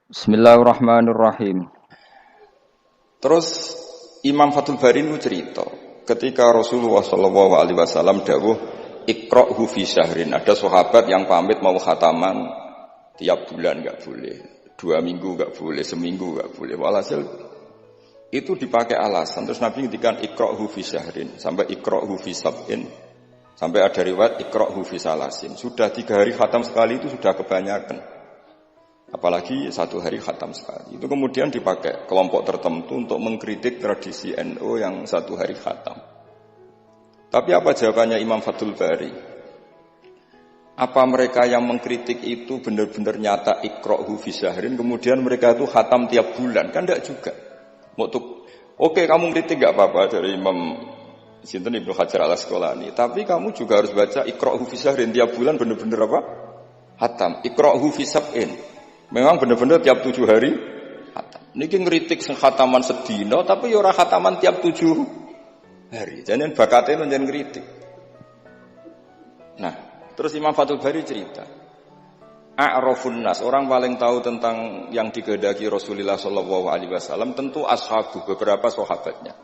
Bismillahirrahmanirrahim. Terus Imam Fathul Bari itu cerita, ketika Rasulullah SAW dawuh Iqra'hu fi syahrin, ada sahabat yang pamit mau khataman tiap bulan enggak boleh, 2 minggu enggak boleh, seminggu enggak boleh. Walhasil itu dipakai alasan. Terus Nabi ngendikan Iqra'hu fi syahrin sampai Iqra'hu fi sab'in, sampai ada riwayat Iqra'hu fi salasin. Sudah 3 hari khatam sekali itu sudah kebanyakan. Apalagi 1 hari khatam sekali. Itu kemudian dipakai kelompok tertentu untuk mengkritik tradisi NU yang 1 hari khatam. Tapi apa jawabannya Imam Fathul Bari? Apa mereka yang mengkritik itu benar-benar nyata Iqra'hu fi syahrin, kemudian mereka itu khatam tiap bulan? Kan enggak juga. Oke, kamu kritik enggak apa-apa dari Imam Sinten Ibnu Hajar Al-Asqalani, tapi kamu juga harus baca Iqra'hu fi syahrin tiap bulan benar-benar apa? Khatam. Iqra'hu fi sab'in. Memang benar-benar tiap 7 hari khatam. Niki ngritik sing khataman sedina tapi ya ora khataman tiap 7 hari. Jangan bakatnya njen ngritik. Nah, terus Imam Fathul Bari cerita, a'rafun nas, orang paling tahu tentang yang dikehendaki Rasulullah SAW tentu ashabu, beberapa sahabatnya.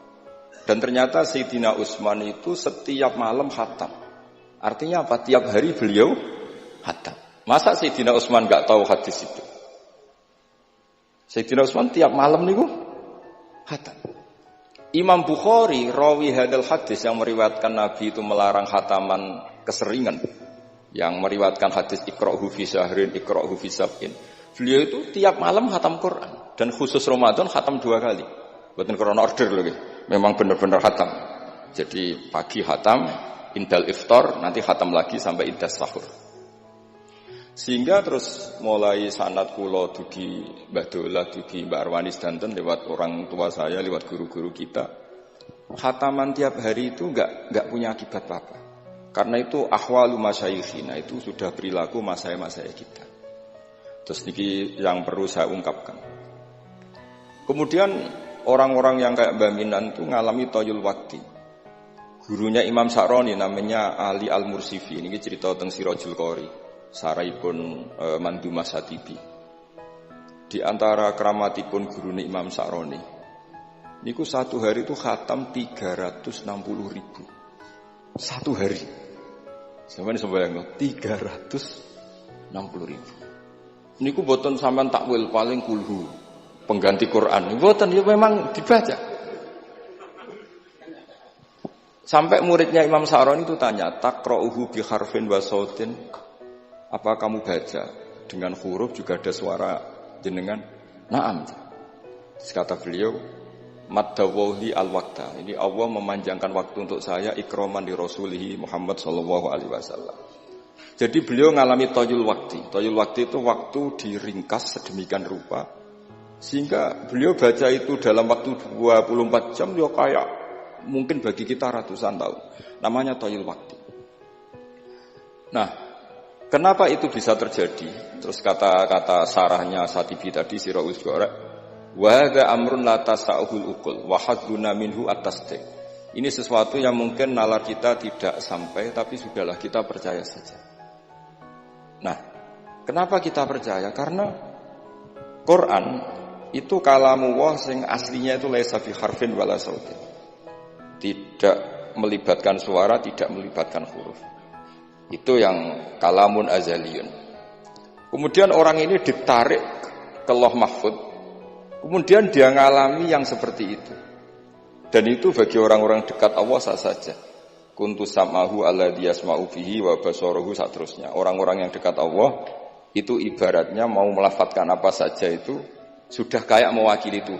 Dan ternyata Sayyidina Utsman itu setiap malam khatam. Artinya apa? Tiap hari beliau khatam. Masa Sayyidina Utsman enggak tahu hadis itu? Sayyidina Utsman tiap malam niku khatam. Imam Bukhari rawi hadal hadis yang meriwayatkan Nabi itu melarang khataman keseringan, yang meriwayatkan hadis Iqra'hu fi syahrin, Iqra'hu fi sab'in. Beliau itu tiap malam khatam Quran, dan khusus Ramadan khatam 2 kali. Bukan karena order lagi, memang benar-benar khatam. Jadi pagi khatam, indal iftar, nanti khatam lagi sampai indas sahur. Sehingga terus mulai sanad kula dugi Mbah Dolah, dugi Mbak Arwani sedanten lewat orang tua saya, lewat guru-guru kita. Khataman tiap hari itu enggak punya akibat apa-apa. Karena itu ahwalu masyayikhina, itu sudah perilaku masaya-masaya kita. Terus niki yang perlu saya ungkapkan. Kemudian orang-orang yang kayak Mbah Minan itu ngalami toyul wakti. Gurunya Imam Sa'roni namanya Ali Al-Mursifi, ini cerita tentang Sirajul Qori. Saraipun Mandumah Satibi. Di antara keramatipun guru Imam Sa'roni, niku 1 hari itu khatam 360.000. 1 hari. Sampeyan sembayang 360.000. Niku boten sampean takwil paling kulhu, pengganti Quran. Boten, ya memang dibaca. Sampai muridnya Imam Sa'roni itu tanya, "Taqra'uhu bi harfin wa sautin?" Apa kamu baca dengan huruf juga ada suara jenengan? Naam. Kata beliau, Maddawawli al-waqta. Ini Allah memanjangkan waktu untuk saya ikraman di Rasulihi Muhammad SAW. Jadi beliau mengalami toyul wakti. Toyul wakti itu waktu diringkas sedemikian rupa, sehingga beliau baca itu dalam waktu 24 jam ya kayak mungkin bagi kita ratusan tahun. Namanya toyul wakti. Nah, kenapa itu bisa terjadi? Terus kata-kata sarahnya Satibi tadi, Sirahul Gorek, wa hadza amrun la tasa'uhul uqul wa hadduna minhu at-tasdiq. Ini sesuatu yang mungkin nalar kita tidak sampai, tapi sudahlah kita percaya saja. Nah, kenapa kita percaya? Karena Quran itu kalamullah sing aslinya itu laisa fi harfin wala sautin. Tidak melibatkan suara, tidak melibatkan huruf. Itu yang kalamun azaliyun. Kemudian orang ini ditarik ke Lauh Mahfud, kemudian dia ngalami yang seperti itu. Dan itu bagi orang-orang dekat Allah sah saja. Kuntu sam'ahu alladhi yasma'u bihi wa basaruhu saterusnya. Orang-orang yang dekat Allah itu ibaratnya mau melafadzkan apa saja itu sudah kayak mewakili itu.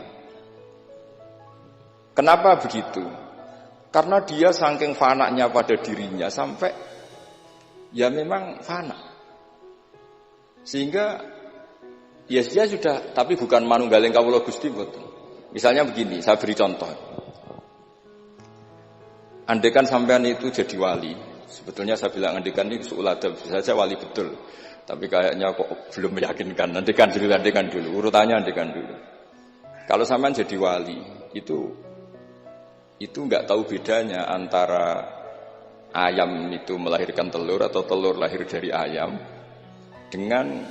Kenapa begitu? Karena dia saking fananya pada dirinya sampai ya memang fana. Sehingga ya dia sudah, tapi bukan manunggaling kawula Gusti boten. Misalnya begini, saya beri contoh. Andaikan sampean itu jadi wali, sebetulnya saya bilang andaikan ini su'uladab, bisa saja wali betul. Tapi kayaknya kok belum meyakinkan. Andaikan dulu, urutannya andaikan dulu. Kalau sampean jadi wali, itu enggak tahu bedanya antara ayam itu melahirkan telur atau telur lahir dari ayam dengan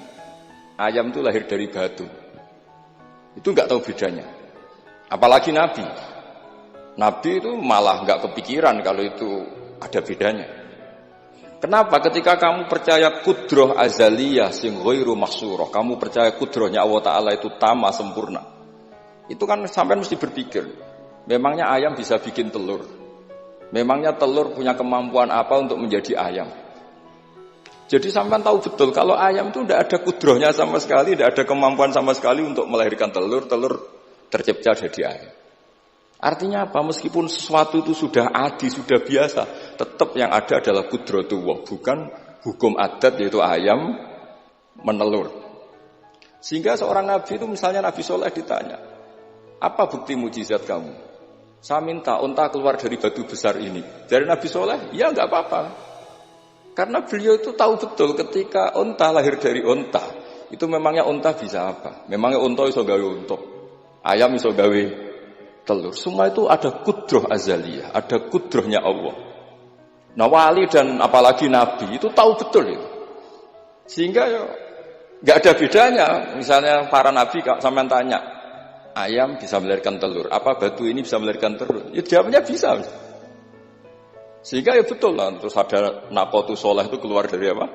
ayam itu lahir dari batu. Itu nggak tahu bedanya. Apalagi Nabi. Nabi itu malah nggak kepikiran kalau itu ada bedanya. Kenapa? Ketika kamu percaya kudroh azaliyah sing ghairu mahsurah, kamu percaya kudrohnya Allah Ta'ala itu tama sempurna. Itu kan sampai mesti berpikir, memangnya ayam bisa bikin telur? Memangnya telur punya kemampuan apa untuk menjadi ayam? Jadi sampean tahu betul kalau ayam itu tidak ada kudrohnya sama sekali, tidak ada kemampuan sama sekali untuk melahirkan telur, telur tercipta jadi ayam. Artinya apa? Meskipun sesuatu itu sudah adi, sudah biasa, tetap yang ada adalah kudratullah, bukan hukum adat yaitu ayam menelur. Sehingga seorang nabi itu misalnya Nabi Soleh ditanya, apa bukti mujizat kamu? Saya minta unta keluar dari batu besar ini. Dari Nabi Soleh, ya enggak apa-apa. Karena beliau itu tahu betul ketika unta lahir dari unta, itu memangnya unta bisa apa? Memangnya unta iso gawe unta, ayam iso gawe telur. Semua itu ada kudroh azaliyah, ada kudrohnya Allah. Nah wali dan apalagi nabi itu tahu betul itu. Sehingga ya nggak ada bedanya. Misalnya para nabi sampean tanya, ayam bisa melahirkan telur, apa batu ini bisa melahirkan telur? Ya jawabnya bisa. Sehingga ya betul lah, terus ada Naqatu Soleh itu keluar dari apa?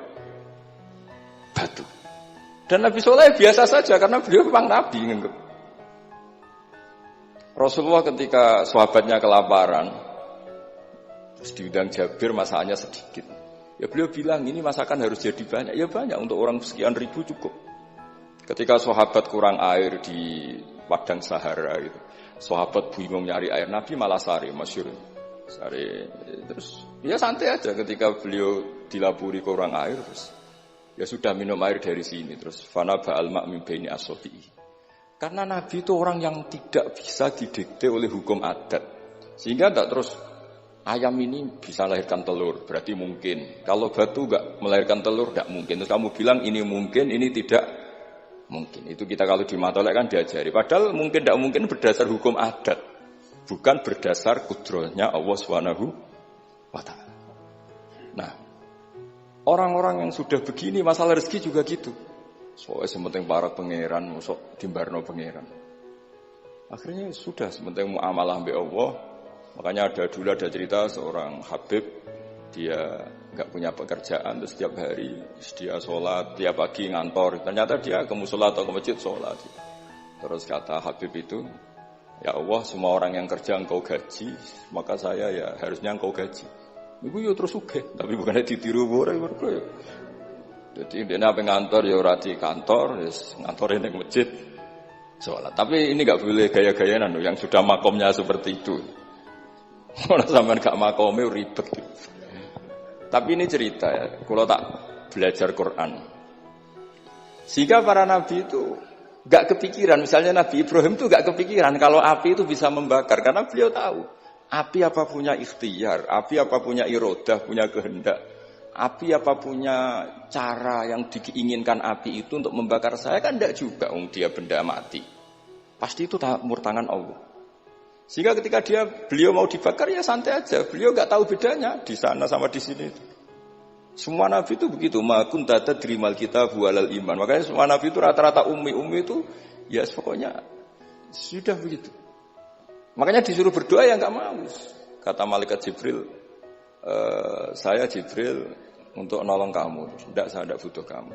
Batu. Dan Nabi Soleh biasa saja karena beliau memang Nabi. Rasulullah ketika sahabatnya kelaparan, terus diundang Jabir masakannya sedikit. Ya beliau bilang ini masakan harus jadi banyak. Ya banyak, untuk orang sekian ribu cukup. Ketika sahabat kurang air di padang Sahara gitu, sahabat bingung nyari air, Nabi malah sari, masyhur. Sari, terus ya santai aja ketika beliau dilaburi kurang air, terus ya sudah minum air dari sini, terus fana ba'al ma' min baini asofi'i. Karena Nabi itu orang yang tidak bisa didikte oleh hukum adat, sehingga tidak terus ayam ini bisa melahirkan telur, berarti mungkin. Kalau batu enggak melahirkan telur, tidak mungkin. Terus kamu bilang ini mungkin, ini tidak mungkin. Itu kita kalau di matolek kan diajari. Padahal mungkin tidak mungkin berdasar hukum adat, bukan berdasar kudrohnya Allah Subhanahu wa ta'ala. Nah, orang-orang yang sudah begini masalah rezeki juga gitu. Soalnya sementing para pangeran, mosok dimbarno pangeran. Akhirnya sudah sementing muamalah mbek Allah. Makanya dulu ada cerita seorang Habib, dia enggak punya pekerjaan, terus setiap hari dia sholat, tiap pagi ngantor. Ternyata dia ke mushola atau ke masjid sholat. Terus kata Habib itu, ya Allah, semua orang yang kerja engkau gaji, maka saya ya harusnya engkau gaji. Ibu yo terus sugih, tapi bukannya ditiru boleh. Jadi dia apa ngantor ya ora di kantor, ngantor ning masjid sholat. Tapi ini enggak boleh gaya-gayaan yang sudah makomnya seperti itu. Ora sampean gak makome ribet. Tapi ini cerita ya, kalau tak belajar Quran. Sehingga para nabi itu gak kepikiran, misalnya Nabi Ibrahim itu gak kepikiran kalau api itu bisa membakar, karena beliau tahu api apa punya ikhtiar, api apa punya irodah, punya kehendak, api apa punya cara yang diinginkan api itu untuk membakar saya, kan tidak juga, dia benda mati, pasti itu murtangan Allah. Sehingga ketika beliau mau dibakar ya santai aja, beliau gak tahu bedanya di sana sama di sini. Semua nabi itu begitu, ma kunta tadrimal kitab walal iman. Makanya semua nabi itu rata-rata ummi itu ya pokoknya sudah begitu. Makanya disuruh berdoa ya enggak mau. Kata malaikat Jibril, saya Jibril untuk nolong kamu. Tidak, saya tidak butuh kamu.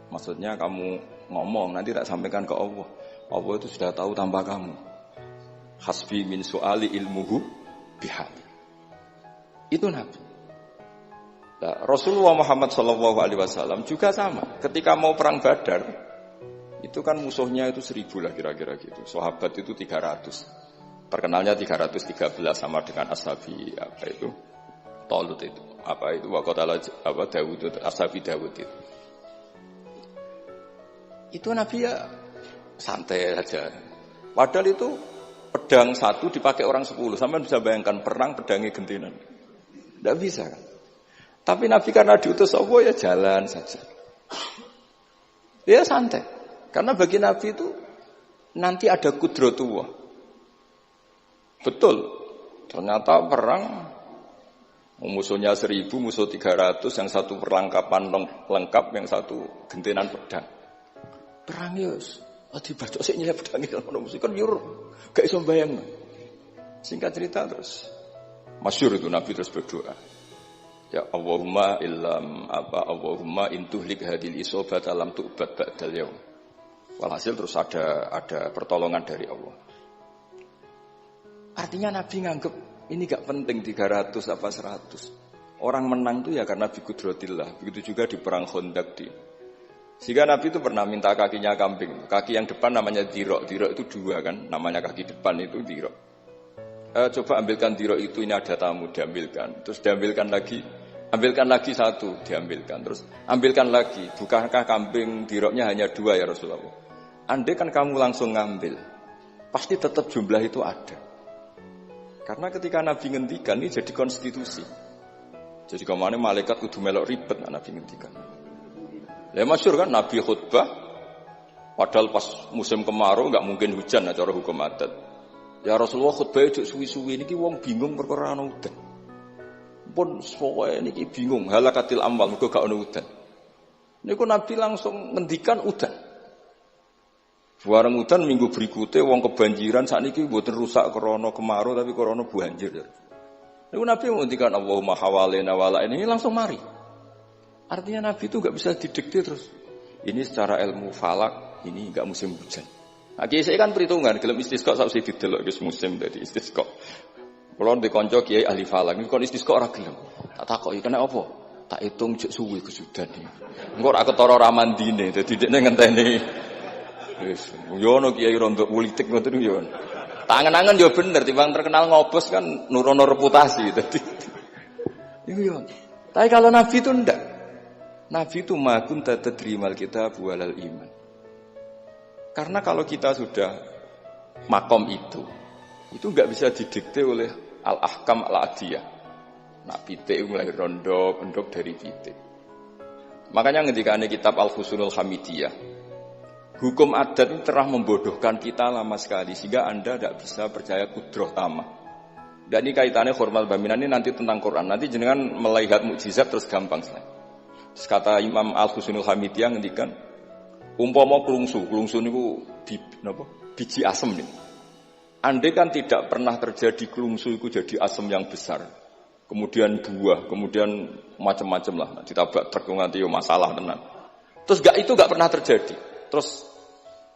Maksudnya kamu ngomong nanti tak sampaikan ke Allah. Allah itu sudah tahu tanpa kamu. Hasbi min su'ali ilmuhu bihali. Itu nabi. Nah, Rasulullah Muhammad SAW juga sama. Ketika mau perang Badar, itu kan musuhnya itu 1000 lah kira-kira gitu. Sahabat itu 300. Terkenalnya 313 sama dengan ashabi apa itu? Talut itu. Apa itu? Waqatala apa Daud itu, ashabi Daud itu. Itu Nabi ya santai aja. Padahal itu pedang satu dipakai orang 10. Sampai bisa bayangkan perang pedangnya gentenan. Tidak bisa kan? Tapi Nabi karena diutus Allah ya jalan saja. Ya santai. Karena bagi Nabi itu nanti ada kudratullah. Betul. Ternyata perang musuhnya 1000, musuh 300, yang satu perlengkapan lengkap, yang satu gentenan pedang. Perang ya Dibacok sik nyelip pedang ngono mesti kan yo gak iso bayangno. Singkat cerita terus masyhur itu Nabi terus berdoa. Ya Allahumma intuhlik hadil isobat alam tu'bad ba'dal yaum. Walhasil terus ada pertolongan dari Allah. Artinya Nabi nganggep ini gak penting 300 apa 100. Orang menang itu ya karena biqudratillah. Begitu juga di perang Khandaq sehingga Nabi itu pernah minta kakinya kambing. Kaki yang depan namanya dirok. Dirok itu 2 kan, namanya kaki depan itu dirok. Coba ambilkan dirok itu, ini ada tamu, diambilkan. Terus diambilkan lagi, ambilkan lagi 1, diambilkan. Terus ambilkan lagi, bukankah kambing diroknya hanya 2 ya Rasulullah? Andai kan kamu langsung ngambil, pasti tetap jumlah itu ada. Karena ketika Nabi ngendikan, ini jadi konstitusi. Jadi kemana malaikat kudu melok ribet Nabi ngendikan. Ya masyhur kan Nabi khutbah, padahal pas musim kemarau nggak mungkin hujan cara hukum adat. Ya Rasulullah khutbah itu suwi-suwi niki wong bingung perkara ana udan. Pun soe niki bingung halakatil amwal mergo gak ana udan. Niku Nabi langsung ngendikan udan. Bareng udan minggu berikutnya wong kebanjiran sakniki mboten rusak krana kemarau tapi krana banjir. Niku Nabi ngendikan Allahumma hawalena wala ini langsung mari. Artinya Nabi itu gak bisa didikte terus. Ini secara ilmu falak, ini gak musim hujan. Nah, saya kan perhitungan, gelem istisqa sak usih didelok wis musim dadi istisqa. Kalau di konco kiai ahli falak, ini kon istisqa ora gelem. Tak takoki kena apa? Tak hitung jek suwi kesudan iki. Engko ora ketara ramandine, dadi dekne ngenteni. Wis, yo ono kiai rondo politik ngoten yo. Tangan-tangan yo bener, timbang terkenal ngobos kan nurono reputasi dadi. Iku yo. Tapi kalau Nabi itu ndak. Nabi itu makun tadrimal kitab walal iman. Karena kalau kita sudah makom itu enggak bisa didikte oleh al-ahkam al-adiyah. Nak pitik mulai rondo, pendok dari pitik. Makanya ketika ada kitab Al-Fusunul Hamidiyah, hukum adat itu telah membodohkan kita lama sekali sehingga Anda tidak bisa percaya kudroh tamah. Dan ini kaitannya hormat baminan ini nanti tentang Quran. Nanti jenengan melihat mukjizat terus gampang sekali. Kata Imam Al-Husunul Hamidiyah ngendikan umpama klungsu niku biji asem nih. Andai kan tidak pernah terjadi klungsu itu jadi asem yang besar. Kemudian buah, kemudian macam-macam lah. Ditabak truk nganti masalah tenan. Terus itu gak pernah terjadi. Terus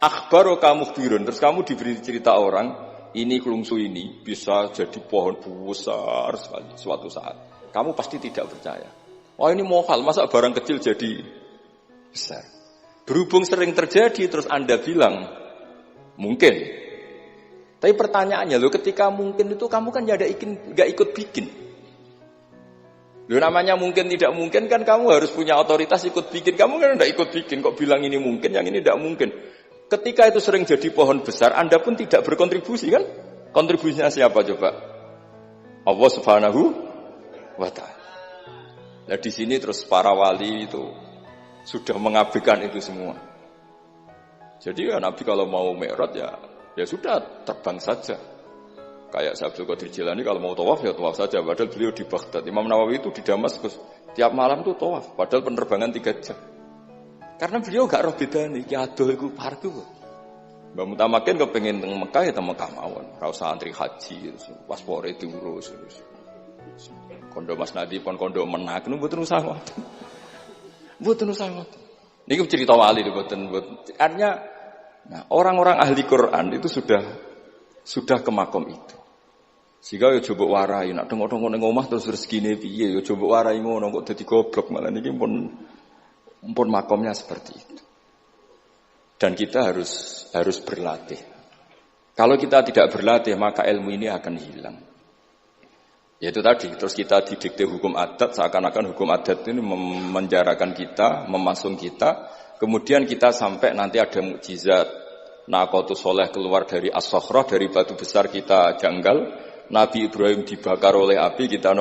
akhbaru kamu birun, terus kamu diberi cerita orang, ini klungsu ini bisa jadi pohon besar sekali suatu saat. Kamu pasti tidak percaya. Oh ini mohal, masa barang kecil jadi besar. Berhubung sering terjadi, terus Anda bilang, mungkin. Tapi pertanyaannya, ketika mungkin itu kamu kan gak ikut bikin. Namanya mungkin tidak mungkin kan kamu harus punya otoritas ikut bikin. Kamu kan gak ikut bikin, kok bilang ini mungkin, yang ini tidak mungkin. Ketika itu sering jadi pohon besar, Anda pun tidak berkontribusi kan? Kontribusinya siapa coba? Allah Subhanahu wa Ta'ala. Nah di sini terus para wali itu sudah mengabaikan itu semua. Jadi ya Nabi kalau mau mi'raj ya sudah terbang saja. Kayak Abdul Qadir Jilani kalau mau tawaf ya tawaf saja. Padahal beliau di Baghdad. Imam Nawawi itu di Damaskus. Tiap malam itu tawaf. Padahal penerbangan 3 jam. Karena beliau gak roh bedane. Ki adoh iku parku. Mbak Mutamakin kepengen teng Mekah ya teng Mekah mawon. Ra usah antri haji, paspore diurus. Kondo Mas Nadi pun kondo menak nu mboten usah ngoten. Mboten usah ngoten. Niki cerita wali mboten. Artinya nah, orang-orang ahli Quran itu sudah ke makom itu. Sehingga yo coba warai nak tengok-tengok ning omah terus rezekine piye yo coba warai ngono kok dadi goblok malah niki pun makomnya seperti itu. Dan kita harus berlatih. Kalau kita tidak berlatih maka ilmu ini akan hilang. Yaitu tadi, terus kita didikte hukum adat, seakan-akan hukum adat ini memenjarakan kita, memasung kita, kemudian kita sampai nanti ada mukjizat, Naqatus Sholeh keluar dari As-Sokhrah, dari batu besar kita janggal, Nabi Ibrahim dibakar oleh api, kita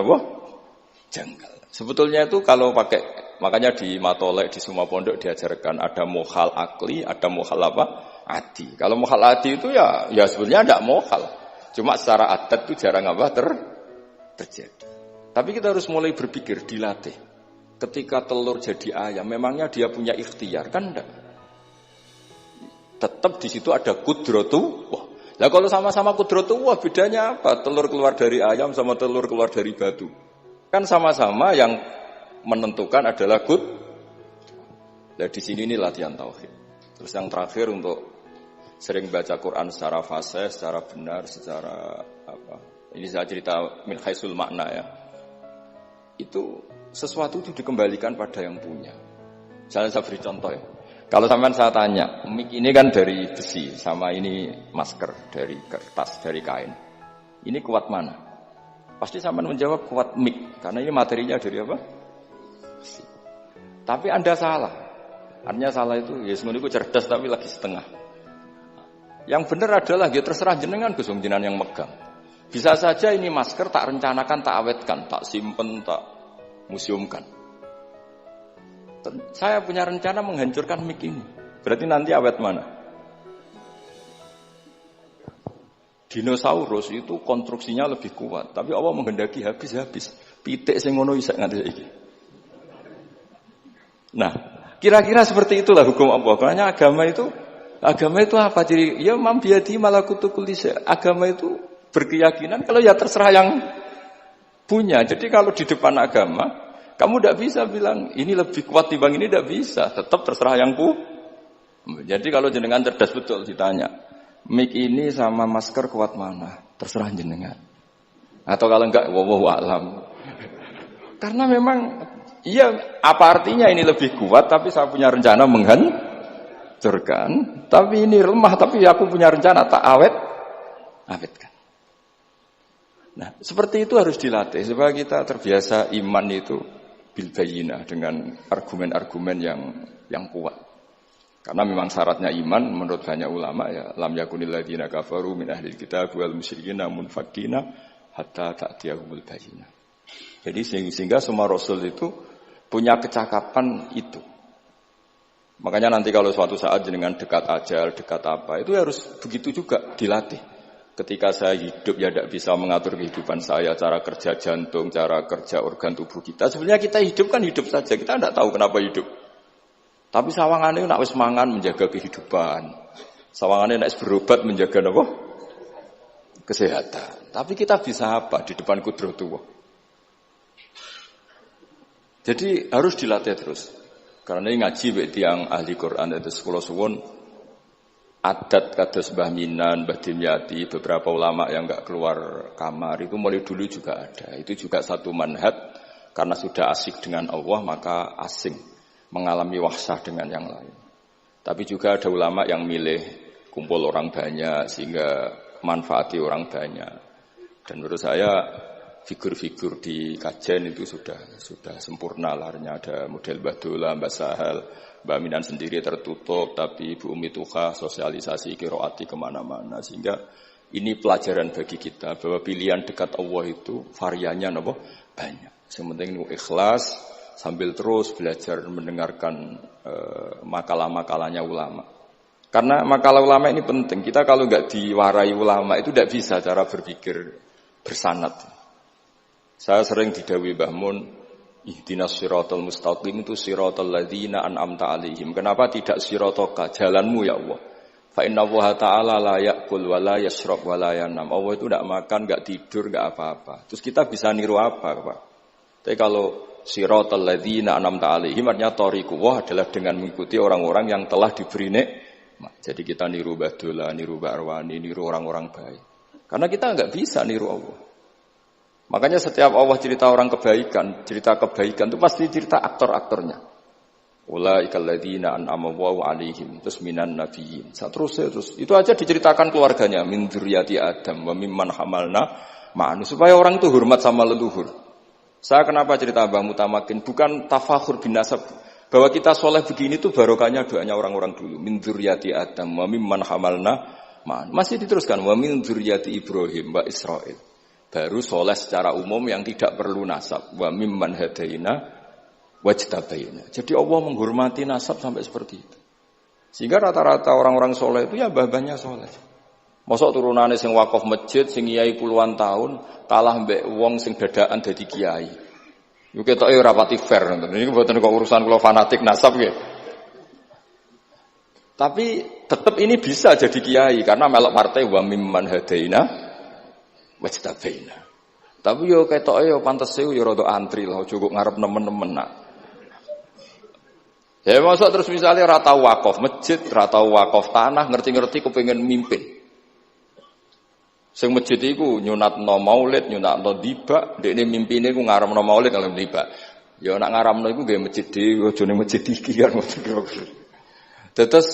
janggal. Sebetulnya itu kalau pakai, makanya di Matolek, di semua pondok diajarkan, ada mohal akli, ada mohal adi. Kalau mohal adi itu ya sebetulnya tidak mohal, cuma secara adat itu jarang terjadi. Tapi kita harus mulai berpikir, dilatih. Ketika telur jadi ayam, memangnya dia punya ikhtiar? Kan enggak. Tetap di situ ada qudratullah. Lah kalau sama-sama qudratullah bedanya apa? Telur keluar dari ayam sama telur keluar dari batu. Kan sama-sama yang menentukan adalah qud. Lah di sini ini latihan tauhid. Terus yang terakhir untuk sering baca Quran secara fasih, secara benar, secara apa? Ini saya cerita min haisul makna ya. Itu sesuatu itu dikembalikan pada yang punya. Saya beri contoh ya. Kalau sampean saya tanya, mic ini kan dari besi, sama ini masker dari kertas, dari kain. Ini kuat mana? Pasti sampean menjawab kuat mic, karena ini materinya dari apa? Besi. Tapi Anda salah. Artinya salah itu, ya semuanya cerdas tapi lagi setengah. Yang benar adalah, ya terserah jenengan Gus jenengan yang megang. Bisa saja ini masker tak rencanakan, tak awetkan, tak simpen, tak museumkan. Saya punya rencana menghancurkan mic ini. Berarti nanti awet mana? Dinosaurus itu konstruksinya lebih kuat, tapi Allah menghendaki habis-habis. Pitik sing ngono isak nganti saiki. Nah, kira-kira seperti itulah hukum Allah. Karena agama itu apa? Jadi ya mam biadi malakutu kulli syai'. Agama itu berkeyakinan kalau ya terserah yang punya. Jadi kalau di depan agama kamu tidak bisa bilang ini lebih kuat dibanding ini, tidak bisa. Tetap terserah yang Jadi kalau jenengan cerdas betul ditanya, mic ini sama masker kuat mana? Terserah jenengan. Atau kalau enggak, wallahu a'lam. Karena memang, iya apa artinya ini lebih kuat, tapi saya punya rencana menghancurkan. Tapi ini lemah, tapi aku punya rencana tak awetkan. Nah, seperti itu harus dilatih supaya kita terbiasa iman itu bil bayyinah dengan argumen-argumen yang kuat. Karena memang syaratnya iman menurut banyak ulama ya lam yakunil ladzina kafaru min ahlil kitab wal musyrikin munfakkina hatta ta'tiyahumul bayyinah. Jadi sehingga semua rasul itu punya kecakapan itu. Makanya nanti kalau suatu saat jenengan dekat ajal, dekat apa, itu harus begitu juga dilatih. Ketika saya hidup ya tidak bisa mengatur kehidupan saya, cara kerja jantung, cara kerja organ tubuh kita. Sebenarnya kita hidup kan hidup saja, kita tidak tahu kenapa hidup. Tapi sawangannya nak wis mangan menjaga kehidupan. Sawangannya nak berobat menjaga apa? Kesehatan. Tapi kita bisa apa di depan qudratullah? Jadi harus dilatih terus. Karena ini ngaji bagi yang ahli Quran itu sekolah suwun. Adat kados Mbah Minan, Mbah Dimyati, beberapa ulama yang enggak keluar kamar itu mulai dulu juga ada. Itu juga satu manhaj karena sudah asik dengan Allah maka asing mengalami wahsah dengan yang lain. Tapi juga ada ulama yang milih kumpul orang banyak sehingga manfaati orang banyak. Dan menurut saya figur-figur di kajian itu sudah sempurna larnya. Ada model Mbah Dola, Mbah Sahal, Mbak Minan sendiri tertutup, tapi Ibu Umi Tuha sosialisasi qiraati kemana-mana. Sehingga ini pelajaran bagi kita bahwa pilihan dekat Allah itu variannya banyak. Yang penting ikhlas sambil terus belajar mendengarkan makalah-makalahnya ulama. Karena makalah ulama ini penting. Kita kalau nggak diwarai ulama itu tidak bisa cara berpikir bersanad. Saya sering didhawuhi Mbah Mun, ihdinas siratal mustaqim itu siratal ladzina an'amta 'alaihim. Kenapa tidak siratoka, jalanmu ya Allah? Fa inna Allah ta'ala la ya'kul wa la yashrab wa la yanam. Allah itu tidak makan, enggak tidur, enggak apa-apa. Terus kita bisa niru apa, Pak? Tapi kalau siratal ladzina an'amta 'alaihim artinya thariqullah adalah dengan mengikuti orang-orang yang telah diberi nikmat. Jadi kita niru Mbah Dola, niru Mbah Arwani, niru orang-orang baik. Karena kita enggak bisa niru Allah. Makanya setiap Allah cerita orang kebaikan, cerita kebaikan itu pasti cerita aktor-aktornya. Ulaikal ladzina an'ama Allahu 'alaihim terus minan nabiyyin. Terus itu aja diceritakan keluarganya min dzurriyyati Adam wa mimman hamalna ma'an supaya orang itu hormat sama leluhur. Saya kenapa cerita Mbah Mutamakin bukan tafakhur bin nasab bahwa kita soleh begini tuh barokahnya doanya orang-orang dulu min dzurriyyati Adam wa mimman hamalna ma'an. Masih diteruskan wa min dzurriyyati Ibrahim wa Israil. Baru soleh secara umum yang tidak perlu nasab. Wa mimman hadaina wajtabaina. Jadi Allah menghormati nasab sampai seperti itu. Sehingga rata-rata orang-orang soleh itu ya babanya soleh. Mosok turunane sing wakaf masjid, sing kiai puluhan tahun, kalah mbek wong sing dadakan dadi kiai. Yo ketoke ora pati fair. Niki mboten kok urusan kula fanatik nasab nggih. Tapi tetap ini bisa jadi kiai karena melok partai wa mimman hadaina wajtabaina. Tapi yo ketoke yo pantes yo rada antri lah cukup ngarep nemen-nemen nak. Ya masuk terus misalnya ra tau wakaf masjid, ra tau wakaf tanah, ngerti-ngerti kepengin mimpin. Sing masjid iku nyunatno maulid, nyunatno dibak, dekne mimpine ku ngaramno maulid kalau dibak. Ya nak ngaramno iku nggih masjid dhewe, aja ning masjid iki kan. Terus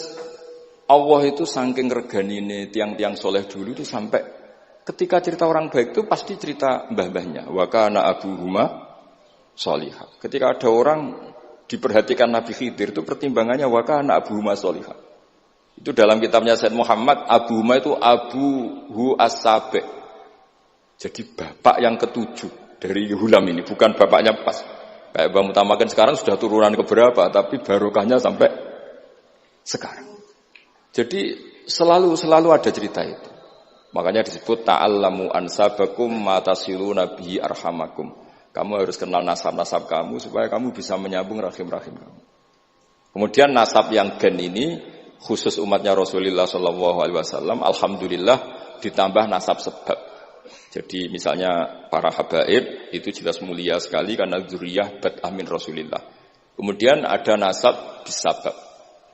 Allah itu saking reganine tiang-tiang soleh dulu itu sampai ketika cerita orang baik itu pasti cerita mbah-mbahnya. Wa kana abuhuma sholihah. Ketika ada orang diperhatikan Nabi Khidir itu pertimbangannya wa kana abuhuma sholihah. Itu dalam kitabnya Said Muhammad, abuhuma itu abuhu as-sabi'. Jadi bapak yang ketujuh dari Hulam ini, bukan bapaknya pas. Kayak Bang Mutamakan sekarang sudah turunan keberapa, tapi barokahnya sampai sekarang. Jadi selalu ada cerita itu. Makanya disebut ta'allamu ansabakum matasiluna bihi arhamakum. Kamu harus kenal nasab-nasab kamu supaya kamu bisa menyambung rahim-rahim kamu. Kemudian nasab yang gen ini khusus umatnya Rasulullah SAW, alhamdulillah ditambah nasab sebab. Jadi misalnya para habaib itu jelas mulia sekali karena dzurriyyah bad amin Rasulullah. Kemudian ada nasab bisabab,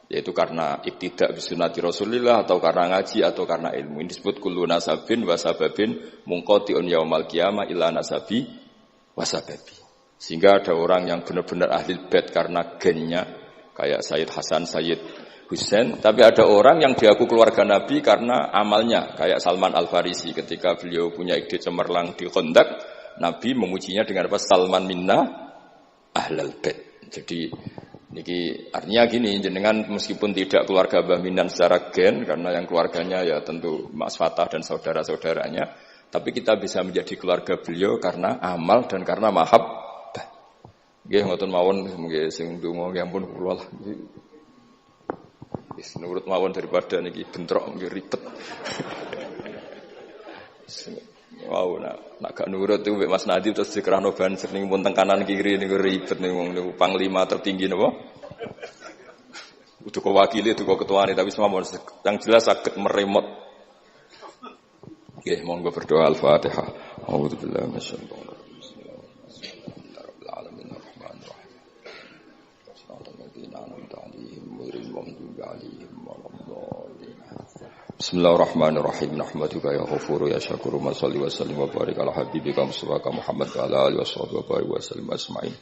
yaitu karena iktidak bisunati Rasulullah atau karena ngaji atau karena ilmu. Ini disebut kullu nasabin wasababin munqati'un yaumal qiyamah illa nasabi wasababi. Sehingga ada orang yang benar-benar ahli bait karena gennya kayak Sayyid Hasan, Sayyid Husain, tapi ada orang yang diaku keluarga Nabi karena amalnya kayak Salman Al-Farisi ketika beliau punya ide cemerlang di Khandaq, Nabi memujinya dengan apa? Salman minna ahlal bait. Jadi niki artinya gini, jenengan meskipun tidak keluarga Mbah Minan secara gen karena yang keluarganya ya tentu Mas Fatah dan saudara-saudaranya, tapi kita bisa menjadi keluarga beliau karena amal dan karena mahabbah. Nggih ngoten mawon nggih sing ndonga nggih ampun kula lah. Wis nurut mawon daripada niki bentrok nggih ribet. Wow, nak gak nurut itu Mas Nadi terus dikerano banser ning pun teng kanan kiri niku ribet ning wong niku panglima tertinggi napa? Udah kok wakile, udah kok ketuane tapi semua yang jelas saged meremot. Nggih, monggo berdoa Al-Fatihah. A'udzubillahi minasyaitonir rajim. Bismillahirrahmanirrahim. Ar-Rahmanir-Rahim. Shiratal ladzina an'amta 'alaihim ghairil maghdubi 'alaihim waladdallin. Bismillahirrahmanirrahim. Nahmaduka ya Ghafuru ya Syakuru wa shalli wa sallim wa barik ala habibika Mustafa Muhammad wa ala alihi washabihi wa barik wa sallim asma'in.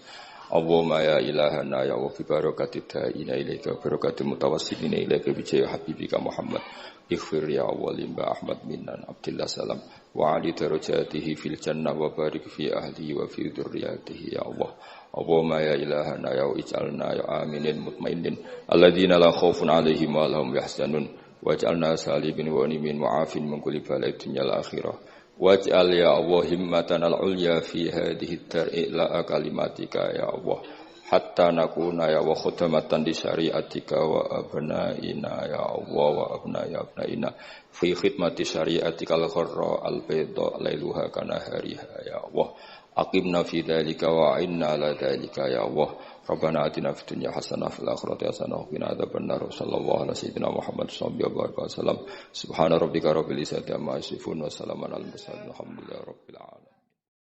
Allahumma ya ilahana ya wa fi barakati da'ina ilaika barakati mutawassilina ilaika bi jaya habibika Muhammad. Ighfir ya awwalim ba Ahmad minnan Abdillah salam wa ali darajatihi fil jannah wa barik fi ahlihi wa fi dzurriyyatihi ya Allah. Allahumma ya ilahana ya ij'alna ya aminin mutmainin alladzina la khaufun 'alaihim wa lahum yahzanun waj'alna salimin wa nimin mu'afin min kulli bala'in dunyal akhirah waj'al ya Allah himmatana al-ulya fi hadhihi ad-dar'i la kalimatika ya Allah hatta nakuna ya wa khudamatan di syariatika wa abnaina ya Allah wa abnaina fi khidmati syariatika al-gharra al-bayda lailuha kana hariha ya Allah aqimna fi dzalika wa inna ala dzalika ya Allah Rabbana atina fid dunya hasanah fil akhirati hasanah wa qina adzabannar sallallahu alaihi sayyidina Muhammad sallallahu alaihi wasallam subhana rabbika rabbil izzati amma yasifun wa salamun alal mursalin alhamdulillahi rabbil alamin.